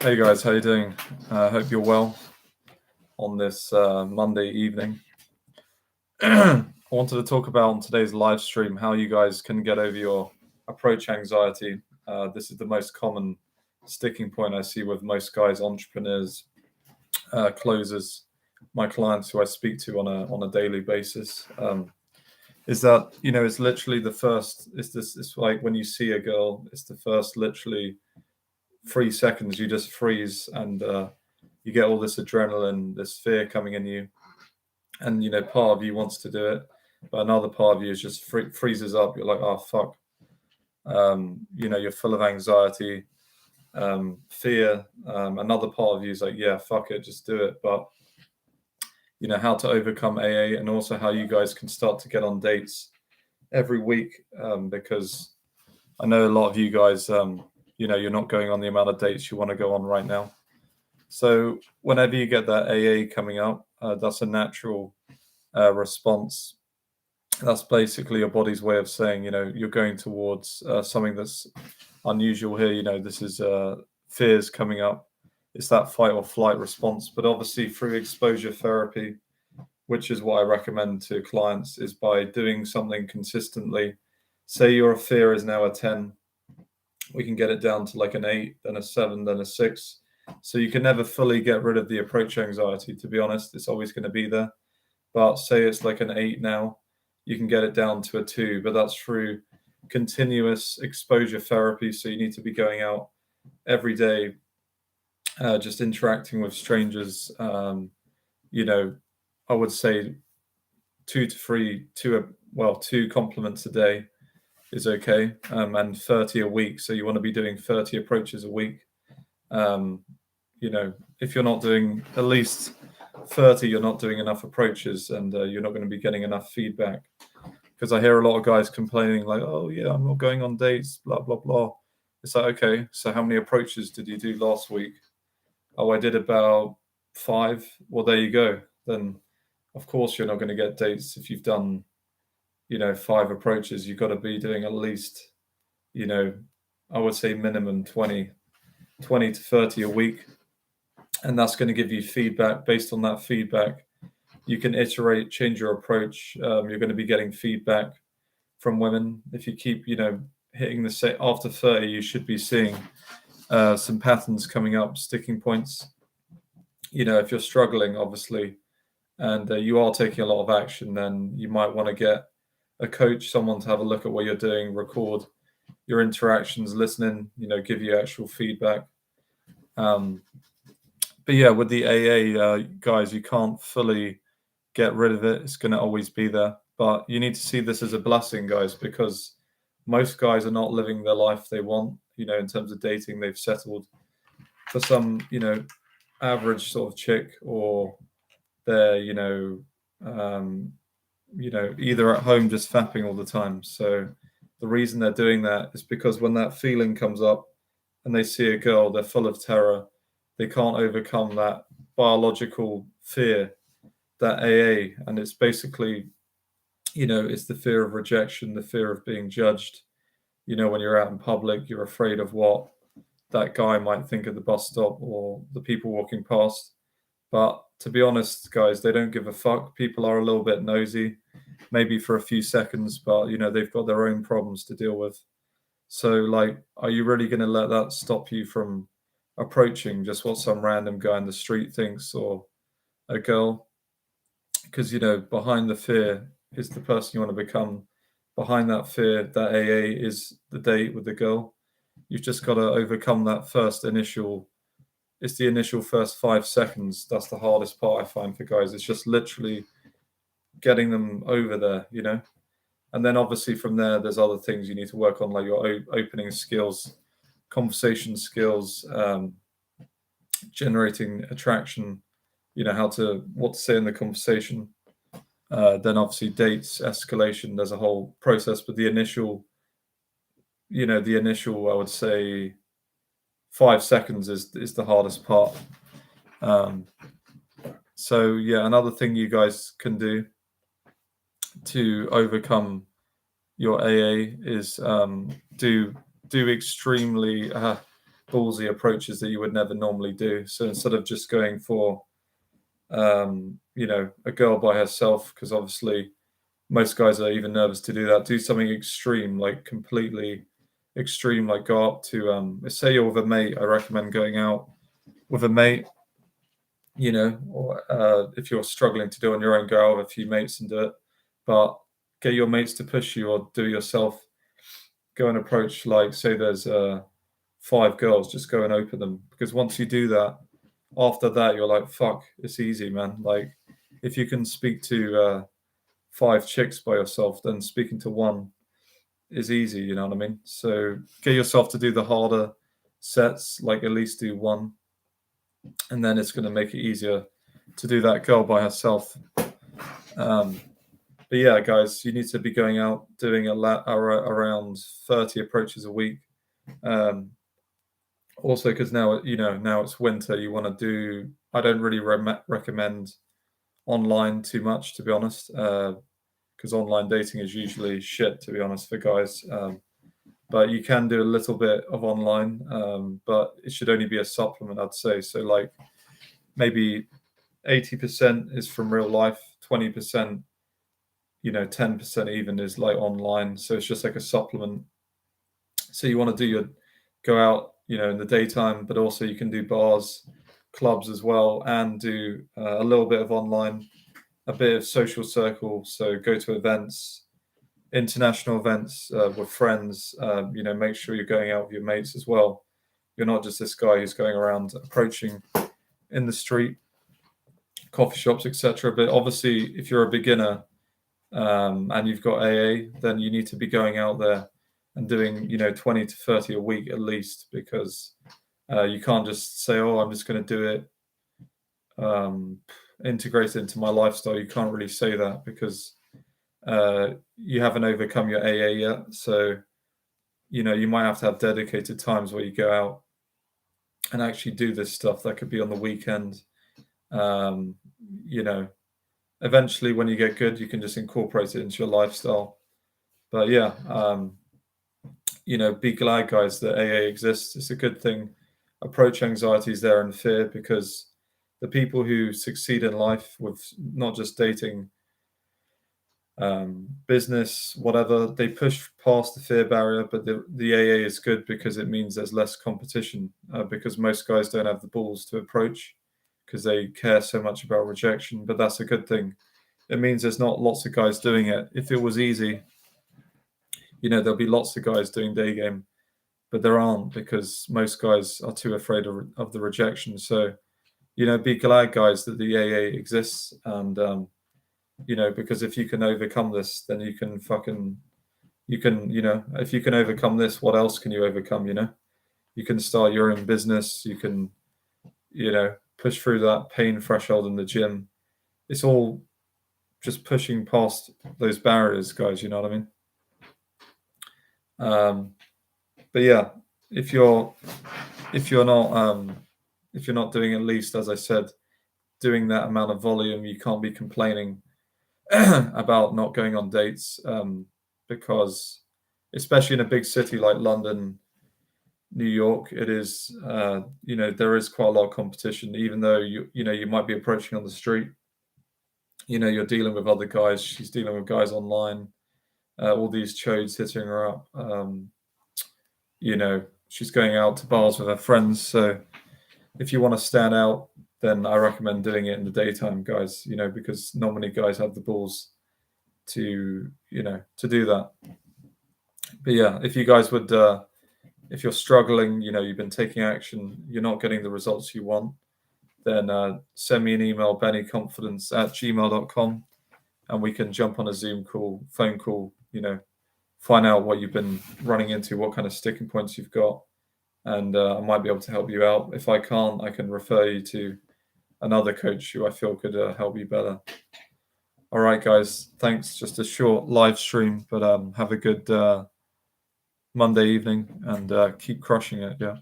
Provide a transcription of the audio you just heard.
Hey guys, how you doing? Hope you're well on this Monday evening. I wanted to talk about on today's live stream how you guys can get over your approach anxiety. This is the most common sticking point I see with most guys, entrepreneurs, closers, my clients who I speak to on a daily basis. Is that it's literally the first. It's like when you see a girl, it's the first literally 3 seconds you just freeze and you get all this adrenaline, this fear coming in you, and part of you wants to do it, but another part of you is just freezes up. You're like, oh fuck. You're full of anxiety, fear. Another part of you is like, yeah, fuck it, just do it. But how to overcome AA, and also how you guys can start to get on dates every week, because I know a lot of you guys, you're not going on the amount of dates you want to go on right now. So whenever you get that AA coming up, that's a natural response. That's basically your body's way of saying, you're going towards something that's unusual here. This is fears coming up. It's that fight or flight response. But obviously through exposure therapy, which is what I recommend to clients, is by doing something consistently. Say your fear is now a 10, we can get it down to like an 8, then a 7, then a 6. So you can never fully get rid of the approach anxiety, to be honest. It's always going to be there. But say it's like an 8 now, you can get it down to a 2, but that's through continuous exposure therapy. So you need to be going out every day, just interacting with strangers. I would say 2 compliments a day is okay, and 30 a week. So you want to be doing 30 approaches a week. If you're not doing at least 30, you're not doing enough approaches, and you're not going to be getting enough feedback. Because I hear a lot of guys complaining like, oh yeah, I'm not going on dates, blah blah blah. It's like, okay, so how many approaches did you do last week? Oh, I did about 5. Well, there you go. Then of course you're not going to get dates if you've done 5 approaches. You've got to be doing at least, I would say minimum 20 to 30 a week, and that's going to give you feedback. Based on that feedback, you can iterate, change your approach. You're going to be getting feedback from women. If you keep hitting the set after 30, you should be seeing some patterns coming up, sticking points. If you're struggling, obviously, and you are taking a lot of action, then you might want to get a coach, someone to have a look at what you're doing, record your interactions, listening, give you actual feedback. But yeah, with the AA, guys, you can't fully get rid of it. It's going to always be there. But you need to see this as a blessing, guys, because most guys are not living the life they want, in terms of dating. They've settled for some, average sort of chick, or they're, either at home just fapping all the time. So the reason they're doing that is because when that feeling comes up and they see a girl, they're full of terror. They can't overcome that biological fear, that AA. And it's basically, it's the fear of rejection, the fear of being judged. When you're out in public, you're afraid of what that guy might think at the bus stop or the people walking past. But to be honest, guys, they don't give a fuck. People are a little bit nosy, maybe for a few seconds, but they've got their own problems to deal with. So, like, are you really going to let that stop you from approaching just what some random guy in the street thinks, or a girl? Because behind the fear is the person you want to become. Behind that fear, that AA is the date with the girl. You've just got to overcome that first initial. It's the initial first 5 seconds. That's the hardest part I find for guys. It's just literally getting them over there, And then obviously from there, there's other things you need to work on, like your opening skills, conversation skills, generating attraction, what to say in the conversation. Then obviously dates, escalation, there's a whole process, but the initial, I would say 5 seconds is the hardest part. So yeah, another thing you guys can do to overcome your AA is do extremely ballsy approaches that you would never normally do. So instead of just going for, a girl by herself, because obviously most guys are even nervous to do that, do something extreme, like completely extreme, like go up to, say you're with a mate, I recommend going out with a mate, or if you're struggling to do it on your own, go out with a few mates and do it. But get your mates to push you or do it yourself. Go and approach, like, say there's 5 girls, just go and open them. Because once you do that, after that, you're like, fuck, it's easy, man. Like, if you can speak to 5 chicks by yourself, then speaking to one is easy, you know what I mean? So get yourself to do the harder sets, like at least do one. And then it's going to make it easier to do that girl by herself. But yeah, guys, you need to be going out doing around 30 approaches a week. Also, because now it's winter, you want to do. I don't really recommend online too much, to be honest, because online dating is usually shit, to be honest, for guys. But you can do a little bit of online, but it should only be a supplement, I'd say. So like maybe 80% is from real life, 20%, 10% even is like online. So it's just like a supplement. So you want to go out, in the daytime, but also you can do bars, clubs as well, and do a little bit of online, a bit of social circle. So go to events, international events with friends. Make sure you're going out with your mates as well. You're not just this guy who's going around approaching in the street, coffee shops, etc. But obviously, if you're a beginner and you've got AA, then you need to be going out there and doing 20 to 30 a week at least, because you can't just say, oh, I'm just going to do it, integrate it into my lifestyle. You can't really say that because you haven't overcome your AA yet. So you might have to have dedicated times where you go out and actually do this stuff. That could be on the weekend. Eventually when you get good, you can just incorporate it into your lifestyle. But yeah, be glad, guys, that AA exists. It's a good thing. Approach anxieties there and fear, because the people who succeed in life with not just dating, business, whatever, they push past the fear barrier. But the AA is good because it means there's less competition, because most guys don't have the balls to approach because they care so much about rejection. But that's a good thing. It means there's not lots of guys doing it. If it was easy, there'll be lots of guys doing day game, but there aren't, because most guys are too afraid of the rejection. So, be glad, guys, that the AA exists. And, because if you can overcome this, then if you can overcome this, what else can you overcome? You can start your own business. You can, push through that pain threshold in the gym. It's all just pushing past those barriers, guys. You know what I mean? But yeah, if you're not doing, at least, as I said, doing that amount of volume, you can't be complaining about not going on dates, because especially in a big city like London, New York, it is there is quite a lot of competition. Even though you might be approaching on the street, you're dealing with other guys. She's dealing with guys online. All these chodes hitting her up. She's going out to bars with her friends. So if you want to stand out, then I recommend doing it in the daytime, guys, because not many guys have the balls to do that. But yeah, if you guys would, if you're struggling, you've been taking action, you're not getting the results you want, then send me an email, bennyconfidence@gmail.com, and we can jump on a Zoom call, phone call, find out what you've been running into, what kind of sticking points you've got, and I might be able to help you out. If I can't, I can refer you to another coach who I feel could help you better. All right, guys, thanks. Just a short live stream, but have a good Monday evening and keep crushing it. Yeah.